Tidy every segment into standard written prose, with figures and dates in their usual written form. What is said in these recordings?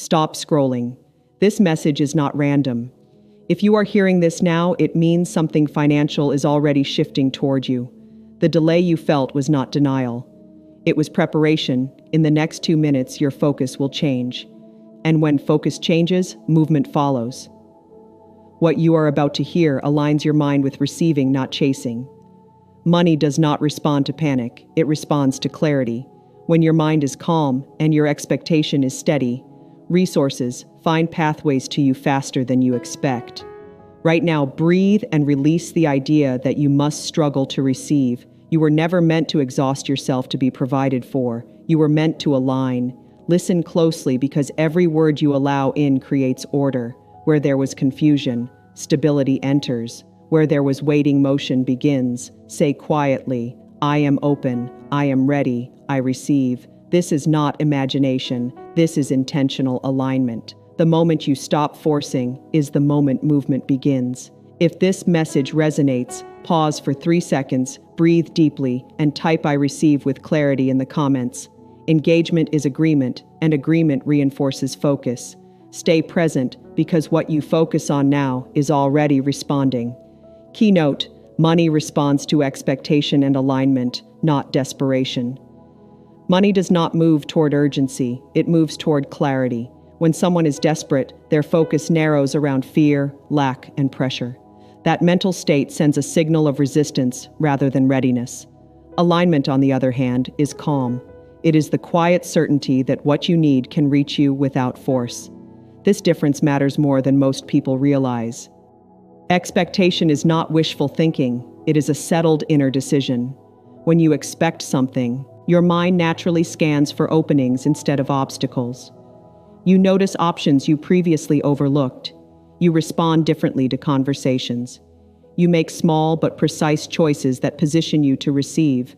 Stop scrolling. This message is not random. If you are hearing this now, it means something financial is already shifting toward you. The delay you felt was not denial. It was preparation. In the next 2 minutes, your focus will change. And when focus changes, movement follows. What you are about to hear aligns your mind with receiving, not chasing. Money does not respond to panic. It responds to clarity. When your mind is calm and your expectation is steady, resources find pathways to you faster than you expect. Right now, breathe and release the idea that you must struggle to receive. You were never meant to exhaust yourself to be provided for. You were meant to align. Listen closely, because every word you allow in creates order. Where there was confusion, stability enters. Where there was waiting, motion begins. Say quietly, I am open, I am ready, I receive. This is not imagination. This is intentional alignment. The moment you stop forcing is the moment movement begins. If this message resonates, pause for 3 seconds, breathe deeply, and type I receive with clarity in the comments. Engagement is agreement, and agreement reinforces focus. Stay present, because what you focus on now is already responding. Keynote: money responds to expectation and alignment, not desperation. Money does not move toward urgency, it moves toward clarity. When someone is desperate, their focus narrows around fear, lack, and pressure. That mental state sends a signal of resistance rather than readiness. Alignment, on the other hand, is calm. It is the quiet certainty that what you need can reach you without force. This difference matters more than most people realize. Expectation is not wishful thinking, it is a settled inner decision. When you expect something, your mind naturally scans for openings instead of obstacles. You notice options you previously overlooked. You respond differently to conversations. You make small but precise choices that position you to receive.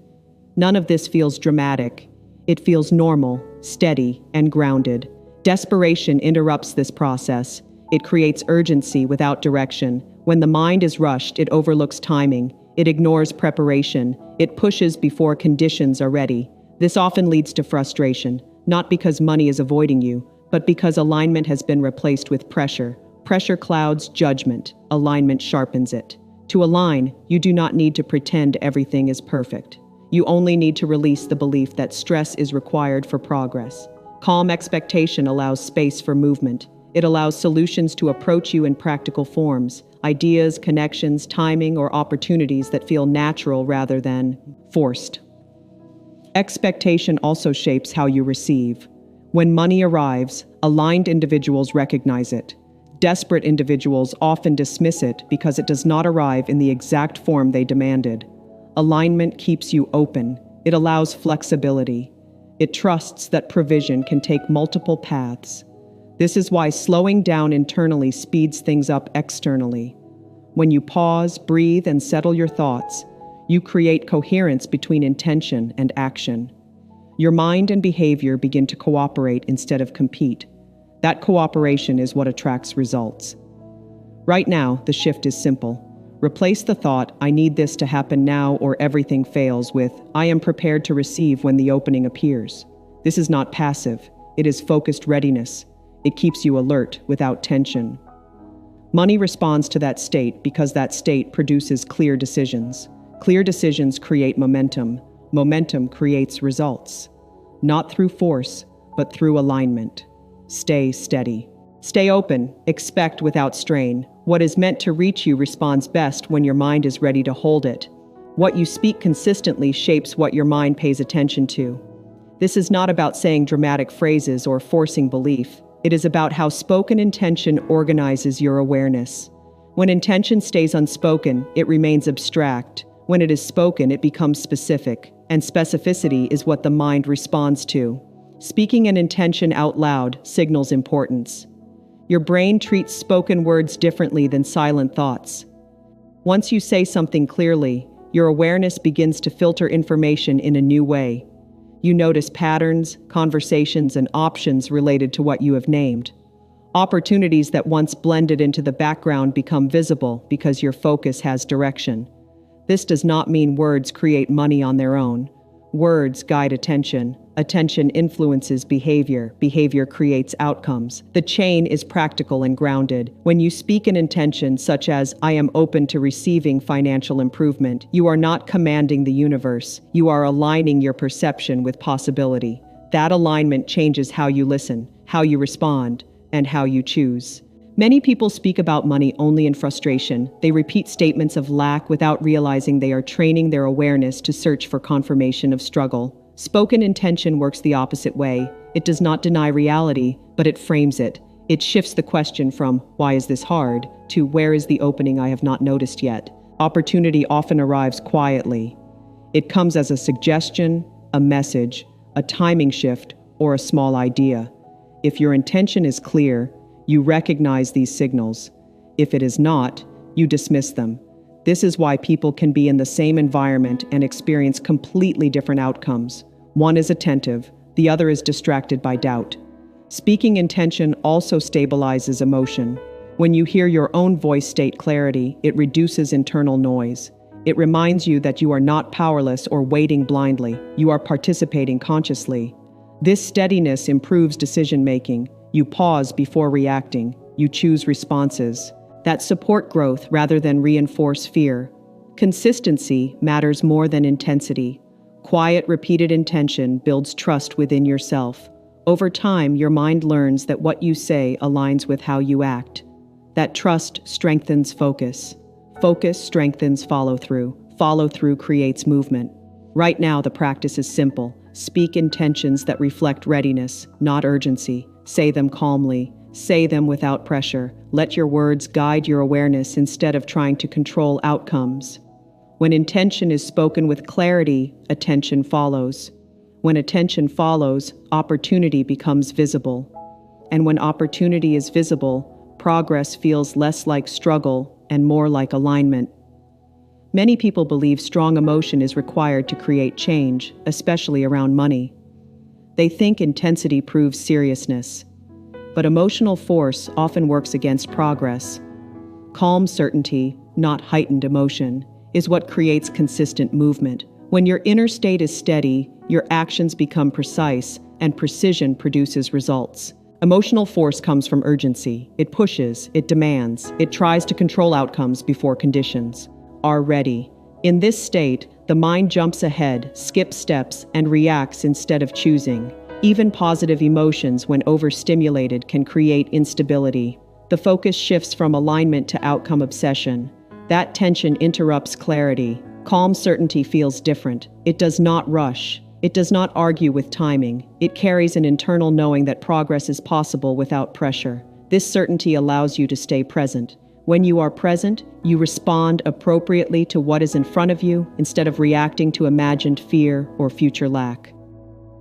None of this feels dramatic. It feels normal, steady, and grounded. Desperation interrupts this process. It creates urgency without direction. When the mind is rushed, it overlooks timing. It ignores preparation. It pushes before conditions are ready. This often leads to frustration, not because money is avoiding you, but because alignment has been replaced with pressure. Pressure clouds judgment. Alignment sharpens it. To align, you do not need to pretend everything is perfect. You only need to release the belief that stress is required for progress. Calm expectation allows space for movement. It allows solutions to approach you in practical forms, ideas, connections, timing, or opportunities that feel natural rather than forced. Expectation also shapes how you receive. When money arrives, aligned individuals recognize it. Desperate individuals often dismiss it because it does not arrive in the exact form they demanded. Alignment keeps you open. It allows flexibility. It trusts that provision can take multiple paths. This is why slowing down internally speeds things up externally. When you pause, breathe, and settle your thoughts, you create coherence between intention and action. Your mind and behavior begin to cooperate instead of compete. That cooperation is what attracts results. Right now, the shift is simple. Replace the thought, I need this to happen now or everything fails, with, I am prepared to receive when the opening appears. This is not passive. It is focused readiness. It keeps you alert without tension. Money responds to that state because that state produces clear decisions. Clear decisions create momentum. Momentum creates results. Not through force, but through alignment. Stay steady. Stay open. Expect without strain. What is meant to reach you responds best when your mind is ready to hold it. What you speak consistently shapes what your mind pays attention to. This is not about saying dramatic phrases or forcing belief. It is about how spoken intention organizes your awareness. When intention stays unspoken, it remains abstract. When it is spoken, it becomes specific. And specificity is what the mind responds to. Speaking an intention out loud signals importance. Your brain treats spoken words differently than silent thoughts. Once you say something clearly, your awareness begins to filter information in a new way. You notice patterns, conversations, and options related to what you have named. Opportunities that once blended into the background become visible because your focus has direction. This does not mean words create money on their own. Words guide attention. Attention influences behavior. Behavior creates outcomes. The chain is practical and grounded. When you speak an intention such as, "I am open to receiving financial improvement," you are not commanding the universe. You are aligning your perception with possibility. That alignment changes how you listen, how you respond, and how you choose. Many people speak about money only in frustration. They repeat statements of lack without realizing they are training their awareness to search for confirmation of struggle. Spoken intention works the opposite way. It does not deny reality, but it frames it. It shifts the question from, "Why is this hard?" to "Where is the opening I have not noticed yet?" Opportunity often arrives quietly. It comes as a suggestion, a message, a timing shift, or a small idea. If your intention is clear, you recognize these signals. If it is not, you dismiss them. This is why people can be in the same environment and experience completely different outcomes. One is attentive, the other is distracted by doubt. Speaking intention also stabilizes emotion. When you hear your own voice state clarity, it reduces internal noise. It reminds you that you are not powerless or waiting blindly. You are participating consciously. This steadiness improves decision-making. You pause before reacting. You choose responses that support growth rather than reinforce fear. Consistency matters more than intensity. Quiet, repeated intention builds trust within yourself. Over time, your mind learns that what you say aligns with how you act. That trust strengthens focus. Focus strengthens follow-through. Follow-through creates movement. Right now, the practice is simple. Speak intentions that reflect readiness, not urgency. Say them calmly. Say them without pressure. Let your words guide your awareness instead of trying to control outcomes. When intention is spoken with clarity, attention follows. When attention follows, opportunity becomes visible. And when opportunity is visible, progress feels less like struggle and more like alignment. Many people believe strong emotion is required to create change, especially around money. They think intensity proves seriousness. But emotional force often works against progress. Calm certainty, not heightened emotion, is what creates consistent movement. When your inner state is steady, your actions become precise, and precision produces results. Emotional force comes from urgency. It pushes, it demands, it tries to control outcomes before conditions are ready. In this state, the mind jumps ahead, skips steps, and reacts instead of choosing. Even positive emotions, when overstimulated, can create instability. The focus shifts from alignment to outcome obsession. That tension interrupts clarity. Calm certainty feels different. It does not rush. It does not argue with timing. It carries an internal knowing that progress is possible without pressure. This certainty allows you to stay present. When you are present, you respond appropriately to what is in front of you instead of reacting to imagined fear or future lack.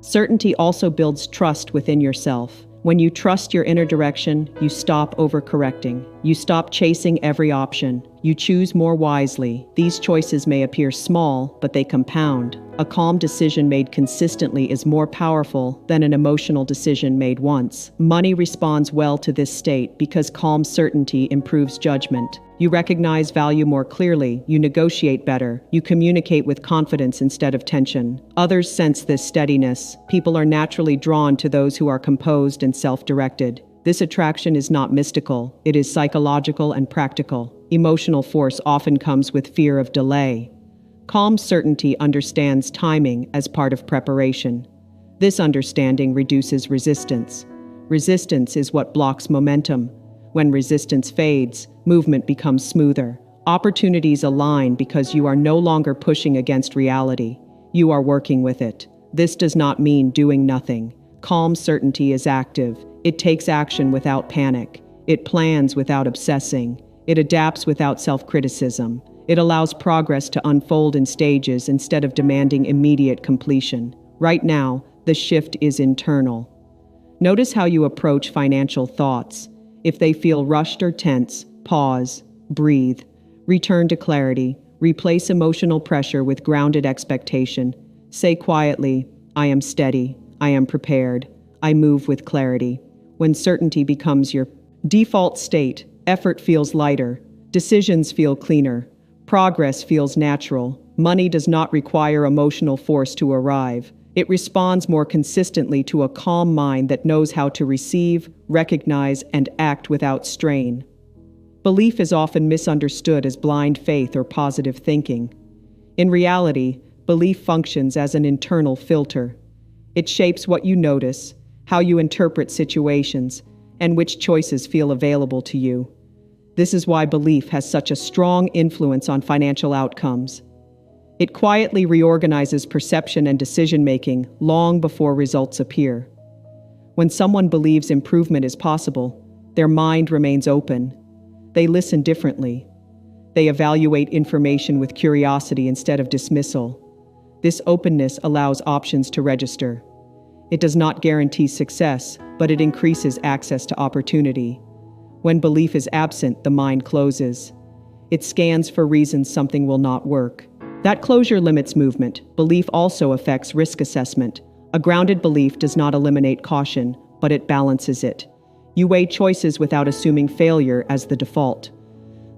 Certainty also builds trust within yourself. When you trust your inner direction, you stop overcorrecting. You stop chasing every option. You choose more wisely. These choices may appear small, but they compound. A calm decision made consistently is more powerful than an emotional decision made once. Money responds well to this state because calm certainty improves judgment. You recognize value more clearly, you negotiate better, you communicate with confidence instead of tension. Others sense this steadiness. People are naturally drawn to those who are composed and self-directed. This attraction is not mystical, it is psychological and practical. Emotional force often comes with fear of delay. Calm certainty understands timing as part of preparation. This understanding reduces resistance. Resistance is what blocks momentum. When resistance fades, movement becomes smoother. Opportunities align because you are no longer pushing against reality. You are working with it. This does not mean doing nothing. Calm certainty is active. It takes action without panic. It plans without obsessing. It adapts without self-criticism. It allows progress to unfold in stages instead of demanding immediate completion. Right now, the shift is internal. Notice how you approach financial thoughts. If they feel rushed or tense, pause, breathe, return to clarity, replace emotional pressure with grounded expectation. Say quietly, "I am steady, I am prepared, I move with clarity." When certainty becomes your default state, effort feels lighter, decisions feel cleaner, progress feels natural, Money does not require emotional force to arrive. It responds more consistently to a calm mind that knows how to receive, recognize, and act without strain. Belief is often misunderstood as blind faith or positive thinking. In reality, belief functions as an internal filter. It shapes what you notice, how you interpret situations, and which choices feel available to you. This is why belief has such a strong influence on financial outcomes. It quietly reorganizes perception and decision-making long before results appear. When someone believes improvement is possible, their mind remains open. They listen differently. They evaluate information with curiosity instead of dismissal. This openness allows options to register. It does not guarantee success, but it increases access to opportunity. When belief is absent, the mind closes. It scans for reasons something will not work. That closure limits movement. Belief also affects risk assessment. A grounded belief does not eliminate caution, but it balances it. You weigh choices without assuming failure as the default.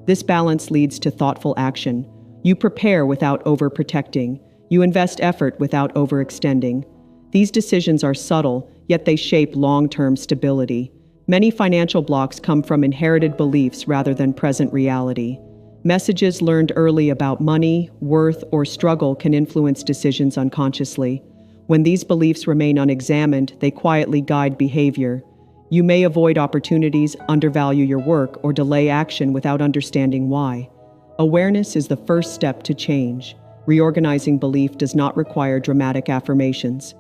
This balance leads to thoughtful action. You prepare without overprotecting. You invest effort without overextending. These decisions are subtle, yet they shape long-term stability. Many financial blocks come from inherited beliefs rather than present reality. Messages learned early about money, worth, or struggle can influence decisions unconsciously. When these beliefs remain unexamined, they quietly guide behavior. You may avoid opportunities, undervalue your work, or delay action without understanding why. Awareness is the first step to change. Reorganizing belief does not require dramatic affirmations.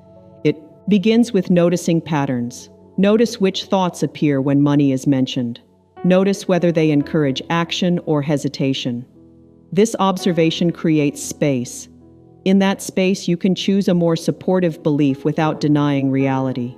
It begins with noticing patterns. Notice which thoughts appear when money is mentioned. Notice whether they encourage action or hesitation. This observation creates space. In that space, you can choose a more supportive belief without denying reality.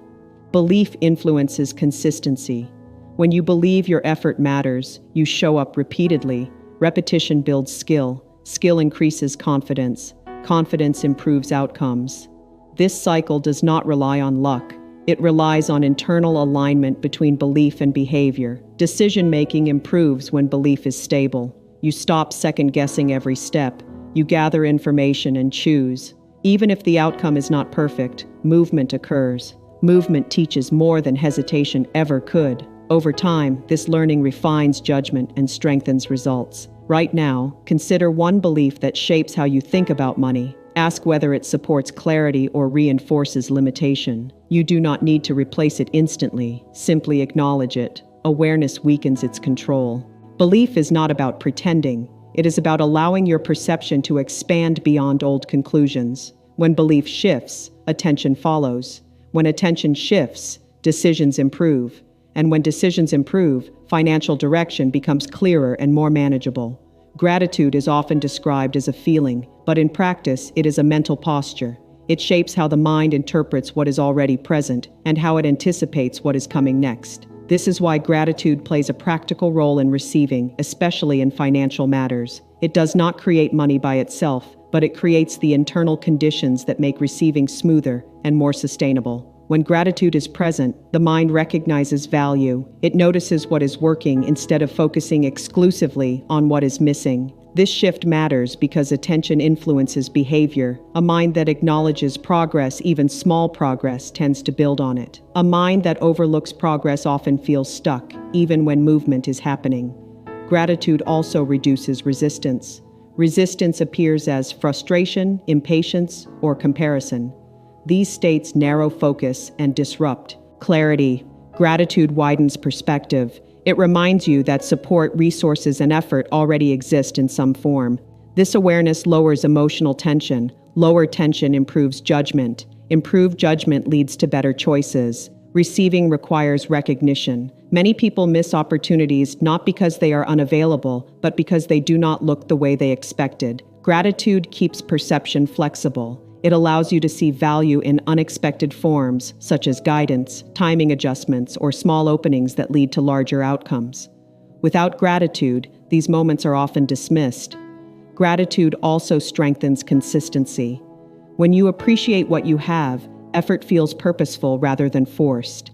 Belief influences consistency. When you believe your effort matters, you show up repeatedly. Repetition builds skill. Skill increases confidence. Confidence improves outcomes. This cycle does not rely on luck. It relies on internal alignment between belief and behavior. Decision-making improves when belief is stable. You stop second-guessing every step. You gather information and choose. Even if the outcome is not perfect, movement occurs. Movement teaches more than hesitation ever could. Over time, this learning refines judgment and strengthens results. Right now, consider one belief that shapes how you think about money. Ask whether it supports clarity or reinforces limitation. You do not need to replace it instantly. Simply acknowledge it. Awareness weakens its control. Belief is not about pretending. It is about allowing your perception to expand beyond old conclusions. When belief shifts, attention follows. When attention shifts, decisions improve. And when decisions improve, financial direction becomes clearer and more manageable. Gratitude is often described as a feeling, but in practice, it is a mental posture. It shapes how the mind interprets what is already present and how it anticipates what is coming next. This is why gratitude plays a practical role in receiving, especially in financial matters. It does not create money by itself, but it creates the internal conditions that make receiving smoother and more sustainable. When gratitude is present, the mind recognizes value. It notices what is working instead of focusing exclusively on what is missing. This shift matters because attention influences behavior. A mind that acknowledges progress, even small progress, tends to build on it. A mind that overlooks progress often feels stuck, even when movement is happening. Gratitude also reduces resistance. Resistance appears as frustration, impatience, or comparison. These states narrow focus and disrupt clarity. Gratitude widens perspective. It reminds you that support, resources, and effort already exist in some form. This awareness lowers emotional tension. Lower tension improves judgment. Improved judgment leads to better choices. Receiving requires recognition. Many people miss opportunities not because they are unavailable, but because they do not look the way they expected. Gratitude keeps perception flexible. It allows you to see value in unexpected forms, such as guidance, timing adjustments, or small openings that lead to larger outcomes. Without gratitude, these moments are often dismissed. Gratitude also strengthens consistency. When you appreciate what you have, effort feels purposeful rather than forced.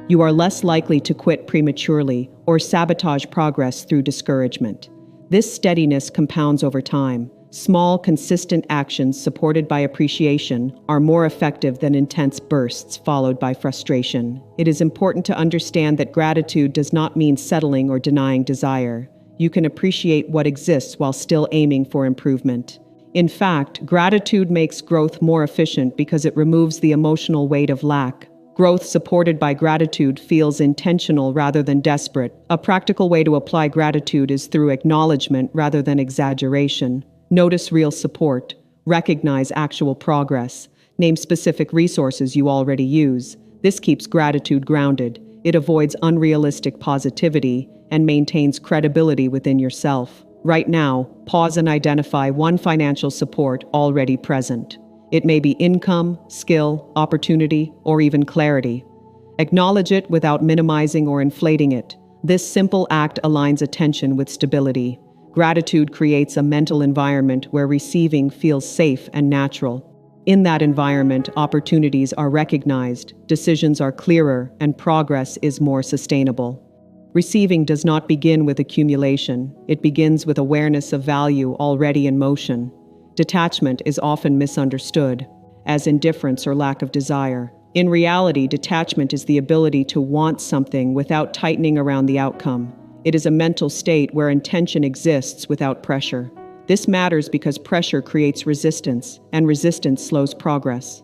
You are less likely to quit prematurely or sabotage progress through discouragement. This steadiness compounds over time. Small, consistent actions supported by appreciation are more effective than intense bursts followed by frustration. It is important to understand that gratitude does not mean settling or denying desire. You can appreciate what exists while still aiming for improvement. In fact, gratitude makes growth more efficient because it removes the emotional weight of lack. Growth supported by gratitude feels intentional rather than desperate. A practical way to apply gratitude is through acknowledgement rather than exaggeration. Notice real support. Recognize actual progress. Name specific resources you already use. This keeps gratitude grounded. It avoids unrealistic positivity and maintains credibility within yourself. Right now, pause and identify one financial support already present. It may be income, skill, opportunity, or even clarity. Acknowledge it without minimizing or inflating it. This simple act aligns attention with stability. Gratitude creates a mental environment where receiving feels safe and natural. In that environment, opportunities are recognized, decisions are clearer, and progress is more sustainable. Receiving does not begin with accumulation. It begins with awareness of value already in motion. Detachment is often misunderstood as indifference or lack of desire. In reality, detachment is the ability to want something without tightening around the outcome. It is a mental state where intention exists without pressure. This matters because pressure creates resistance, and resistance slows progress.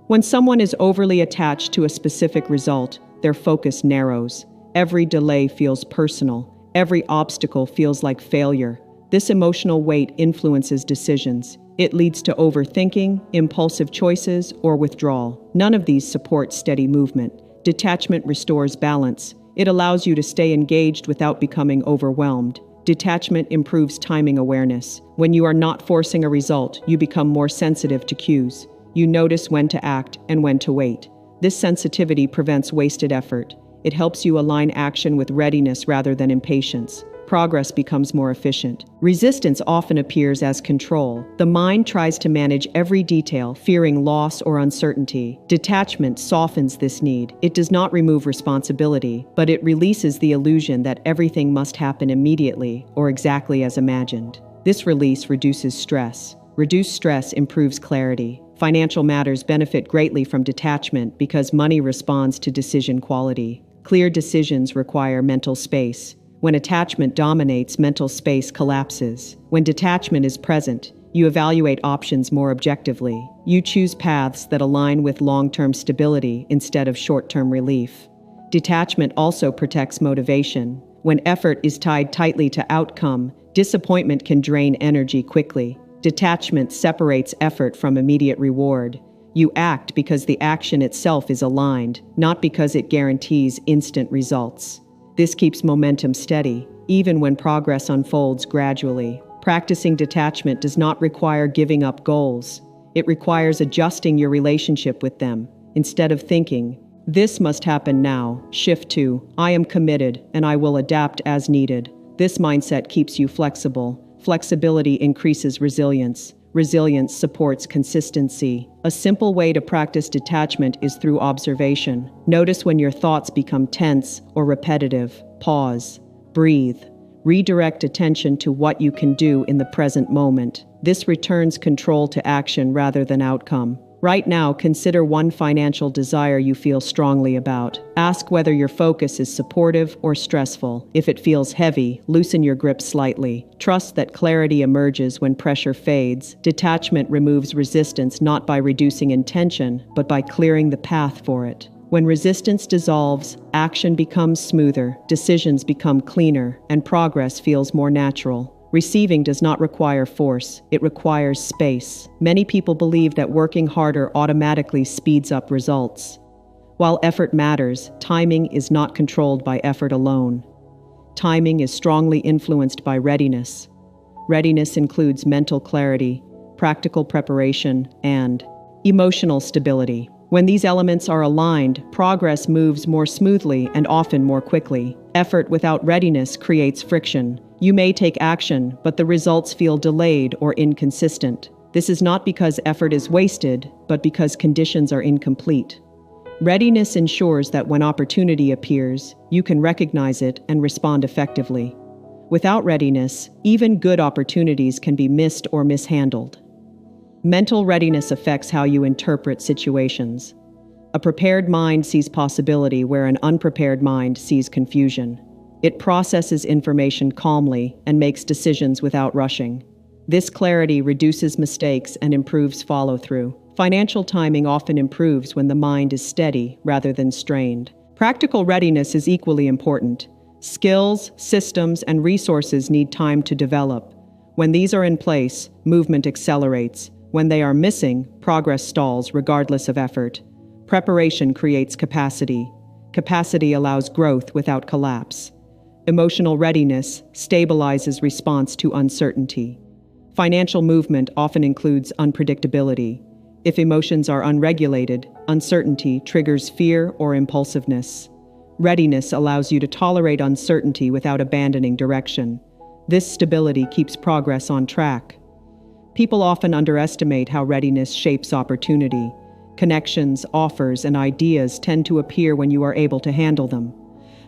When someone is overly attached to a specific result, their focus narrows. Every delay feels personal. Every obstacle feels like failure. This emotional weight influences decisions. It leads to overthinking, impulsive choices, or withdrawal. None of these support steady movement. Detachment restores balance. It allows you to stay engaged without becoming overwhelmed. Detachment improves timing awareness. When you are not forcing a result, you become more sensitive to cues. You notice when to act and when to wait. This sensitivity prevents wasted effort. It helps you align action with readiness rather than impatience. Progress becomes more efficient. Resistance often appears as control. The mind tries to manage every detail, fearing loss or uncertainty. Detachment softens this need. It does not remove responsibility, but it releases the illusion that everything must happen immediately or exactly as imagined. This release reduces stress. Reduced stress improves clarity. Financial matters benefit greatly from detachment because money responds to decision quality. Clear decisions require mental space. When attachment dominates, mental space collapses. When detachment is present, you evaluate options more objectively. You choose paths that align with long-term stability instead of short-term relief. Detachment also protects motivation. When effort is tied tightly to outcome, disappointment can drain energy quickly. Detachment separates effort from immediate reward. You act because the action itself is aligned, not because it guarantees instant results. This keeps momentum steady, even when progress unfolds gradually. Practicing detachment does not require giving up goals. It requires adjusting your relationship with them. Instead of thinking, "This must happen now," shift to, "I am committed and I will adapt as needed." This mindset keeps you flexible. Flexibility increases resilience. Resilience supports consistency. A simple way to practice detachment is through observation. Notice when your thoughts become tense or repetitive. Pause. Breathe. Redirect attention to what you can do in the present moment. This returns control to action rather than outcome. Right now, consider one financial desire you feel strongly about. Ask whether your focus is supportive or stressful. If it feels heavy, loosen your grip slightly. Trust that clarity emerges when pressure fades. Detachment removes resistance not by reducing intention, but by clearing the path for it. When resistance dissolves, action becomes smoother, decisions become cleaner, and progress feels more natural. Receiving does not require force, it requires space. Many people believe that working harder automatically speeds up results. While effort matters, timing is not controlled by effort alone. Timing is strongly influenced by readiness. Readiness includes mental clarity, practical preparation, and emotional stability. When these elements are aligned, progress moves more smoothly and often more quickly. Effort without readiness creates friction. You may take action, but the results feel delayed or inconsistent. This is not because effort is wasted, but because conditions are incomplete. Readiness ensures that when opportunity appears, you can recognize it and respond effectively. Without readiness, even good opportunities can be missed or mishandled. Mental readiness affects how you interpret situations. A prepared mind sees possibility where an unprepared mind sees confusion. It processes information calmly and makes decisions without rushing. This clarity reduces mistakes and improves follow-through. Financial timing often improves when the mind is steady rather than strained. Practical readiness is equally important. Skills, systems, and resources need time to develop. When these are in place, movement accelerates. When they are missing, progress stalls regardless of effort. Preparation creates capacity. Capacity allows growth without collapse. Emotional readiness stabilizes response to uncertainty. Financial movement often includes unpredictability. If emotions are unregulated, uncertainty triggers fear or impulsiveness. Readiness allows you to tolerate uncertainty without abandoning direction. This stability keeps progress on track. People often underestimate how readiness shapes opportunity. Connections, offers, and ideas tend to appear when you are able to handle them.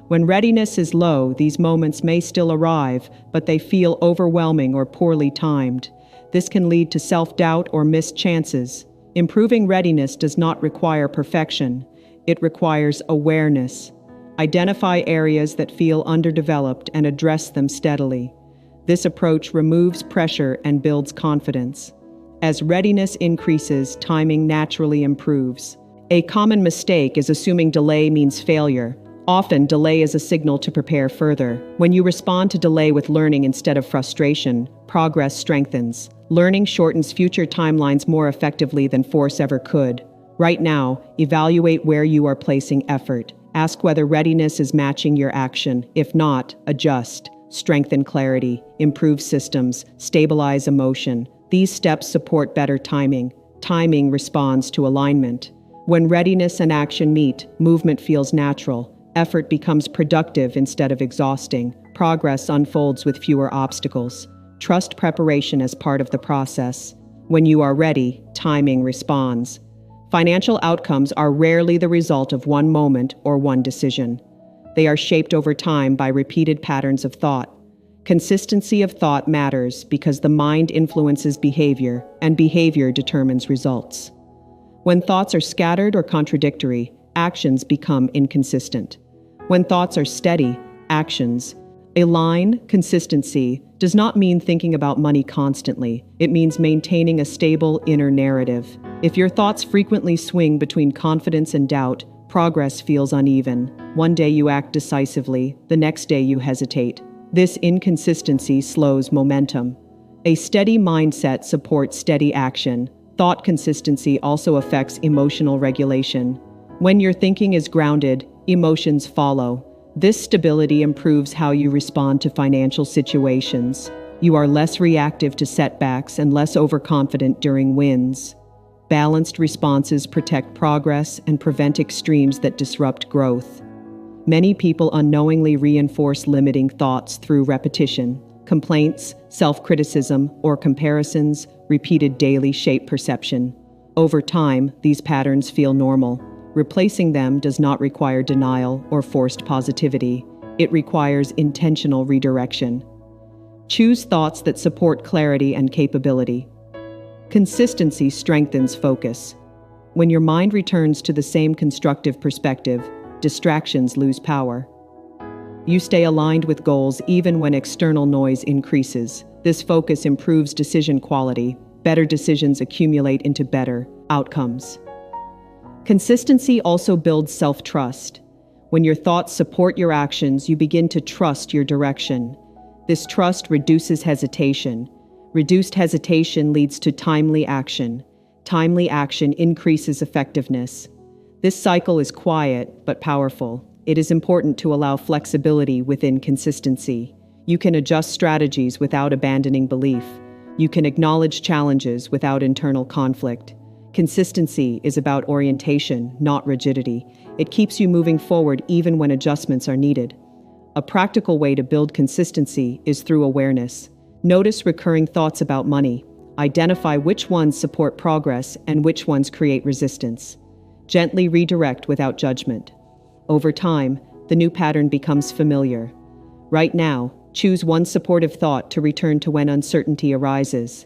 When readiness is low, these moments may still arrive, but they feel overwhelming or poorly timed. This can lead to self-doubt or missed chances. Improving readiness does not require perfection. It requires awareness. Identify areas that feel underdeveloped and address them steadily. This approach removes pressure and builds confidence. As readiness increases, timing naturally improves. A common mistake is assuming delay means failure. Often, delay is a signal to prepare further. When you respond to delay with learning instead of frustration, progress strengthens. Learning shortens future timelines more effectively than force ever could. Right now, evaluate where you are placing effort. Ask whether readiness is matching your action. If not, adjust. Strengthen clarity, improve systems, stabilize emotion. These steps support better timing. Timing responds to alignment. When readiness and action meet, movement feels natural. Effort becomes productive instead of exhausting. Progress unfolds with fewer obstacles. Trust preparation as part of the process. When you are ready, timing responds. Financial outcomes are rarely the result of one moment or one decision. They are shaped over time by repeated patterns of thought. Consistency of thought matters because the mind influences behavior, and behavior determines results. When thoughts are scattered or contradictory, actions become inconsistent. When thoughts are steady, actions align. Consistency does not mean thinking about money constantly. It means maintaining a stable inner narrative. If your thoughts frequently swing between confidence and doubt, progress feels uneven. One day you act decisively, the next day you hesitate. This inconsistency slows momentum. A steady mindset supports steady action. Thought consistency also affects emotional regulation. When your thinking is grounded, emotions follow. This stability improves how you respond to financial situations. You are less reactive to setbacks and less overconfident during wins. Balanced responses protect progress and prevent extremes that disrupt growth. Many people unknowingly reinforce limiting thoughts through repetition. Complaints, self-criticism, or comparisons repeated daily shape perception. Over time, these patterns feel normal. Replacing them does not require denial or forced positivity. It requires intentional redirection. Choose thoughts that support clarity and capability. Consistency strengthens focus. When your mind returns to the same constructive perspective, distractions lose power. You stay aligned with goals even when external noise increases. This focus improves decision quality. Better decisions accumulate into better outcomes. Consistency also builds self-trust. When your thoughts support your actions, you begin to trust your direction. This trust reduces hesitation. Reduced hesitation leads to timely action. Timely action increases effectiveness. This cycle is quiet but powerful. It is important to allow flexibility within consistency. You can adjust strategies without abandoning belief. You can acknowledge challenges without internal conflict. Consistency is about orientation, not rigidity. It keeps you moving forward even when adjustments are needed. A practical way to build consistency is through awareness. Notice recurring thoughts about money. Identify which ones support progress and which ones create resistance. Gently redirect without judgment. Over time, the new pattern becomes familiar. Right now, Choose one supportive thought to return to when uncertainty arises.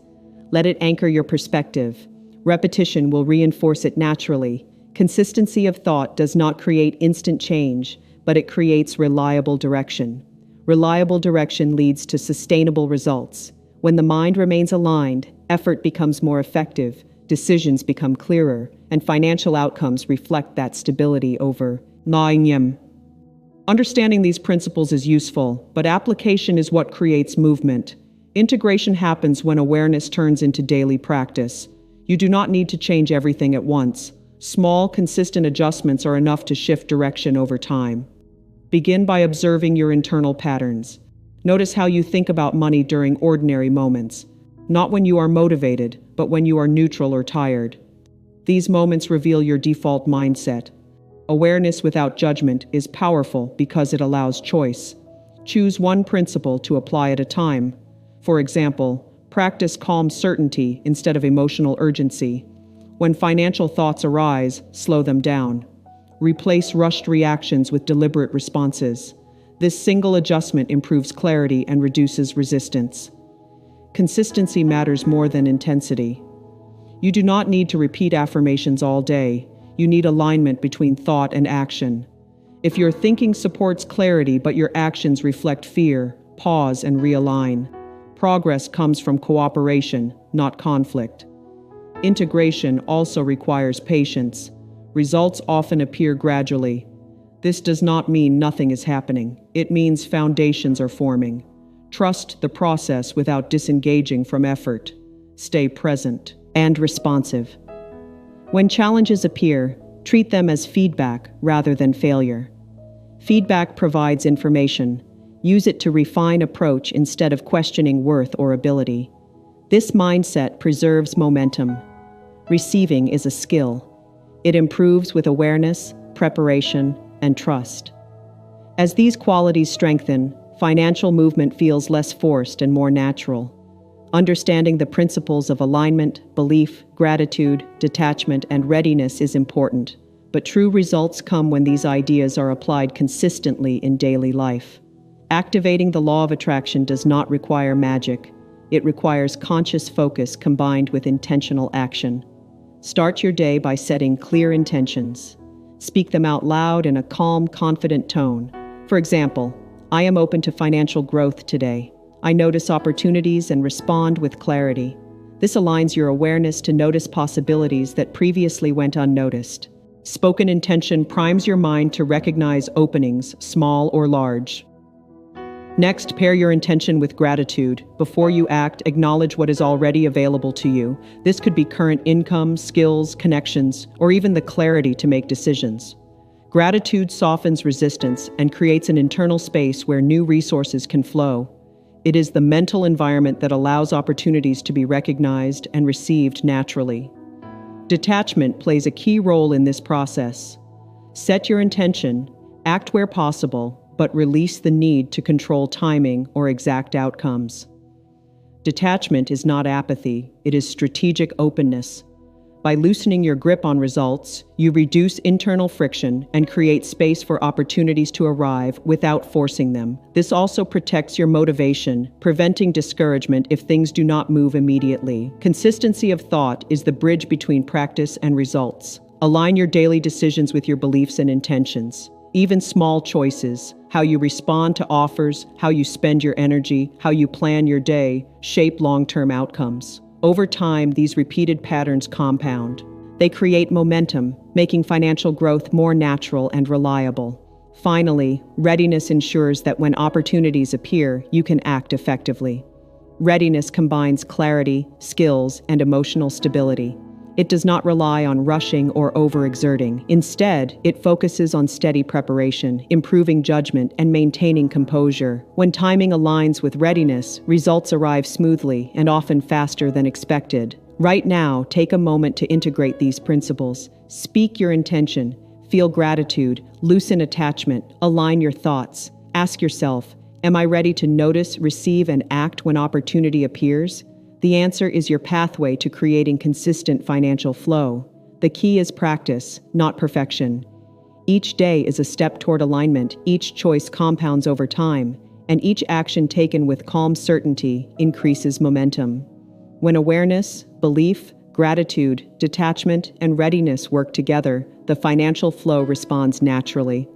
Let it anchor your perspective. Repetition will reinforce it naturally. Consistency of thought does not create instant change, but it creates reliable direction. Reliable direction leads to sustainable results. When the mind remains aligned, effort becomes more effective, decisions become clearer, and financial outcomes reflect that stability over time. Understanding these principles is useful, but application is what creates movement. Integration happens when awareness turns into daily practice. You do not need to change everything at once. Small, consistent adjustments are enough to shift direction over time. Begin by observing your internal patterns. Notice how you think about money during ordinary moments, not when you are motivated, but when you are neutral or tired. These moments reveal your default mindset. Awareness without judgment is powerful because it allows choice. Choose one principle to apply at a time. For example, practice calm certainty instead of emotional urgency. When financial thoughts arise, slow them down. Replace rushed reactions with deliberate responses. This single adjustment improves clarity and reduces resistance. Consistency matters more than intensity. You do not need to repeat affirmations all day. You need alignment between thought and action. If your thinking supports clarity but your actions reflect fear, pause and realign. Progress comes from cooperation, not conflict. Integration also requires patience. Results often appear gradually. This does not mean nothing is happening. It means foundations are forming. Trust the process without disengaging from effort. Stay present and responsive. When challenges appear, treat them as feedback rather than failure. Feedback provides information. Use it to refine approach instead of questioning worth or ability. This mindset preserves momentum. Receiving is a skill. It improves with awareness, preparation, and trust. As these qualities strengthen, financial movement feels less forced and more natural. Understanding the principles of alignment, belief, gratitude, detachment, and readiness is important, but true results come when these ideas are applied consistently in daily life. Activating the law of attraction does not require magic. It requires conscious focus combined with intentional action. Start your day by setting clear intentions. Speak them out loud in a calm, confident tone. For example, I am open to financial growth today. I notice opportunities and respond with clarity. This aligns your awareness to notice possibilities that previously went unnoticed. Spoken intention primes your mind to recognize openings, small or large. Next, pair your intention with gratitude. Before you act, acknowledge what is already available to you. This could be current income, skills, connections, or even the clarity to make decisions. Gratitude softens resistance and creates an internal space where new resources can flow. It is the mental environment that allows opportunities to be recognized and received naturally. Detachment plays a key role in this process. Set your intention, act where possible, but release the need to control timing or exact outcomes. Detachment is not apathy, it is strategic openness. By loosening your grip on results, you reduce internal friction and create space for opportunities to arrive without forcing them. This also protects your motivation, preventing discouragement if things do not move immediately. Consistency of thought is the bridge between practice and results. Align your daily decisions with your beliefs and intentions. Even small choices, how you respond to offers, how you spend your energy, how you plan your day, shape long-term outcomes. Over time, these repeated patterns compound. They create momentum, making financial growth more natural and reliable. Finally, readiness ensures that when opportunities appear, you can act effectively. Readiness combines clarity, skills, and emotional stability. It does not rely on rushing or overexerting. Instead, it focuses on steady preparation, improving judgment, and maintaining composure. When timing aligns with readiness, results arrive smoothly and often faster than expected. Right now, take a moment to integrate these principles. Speak your intention, feel gratitude, loosen attachment, align your thoughts. Ask yourself, am I ready to notice, receive, and act when opportunity appears? The answer is your pathway to creating consistent financial flow. The key is practice, not perfection. Each day is a step toward alignment. Each choice compounds over time. and each action taken with calm certainty increases momentum. When awareness, belief, gratitude, detachment, and readiness work together, the financial flow responds naturally.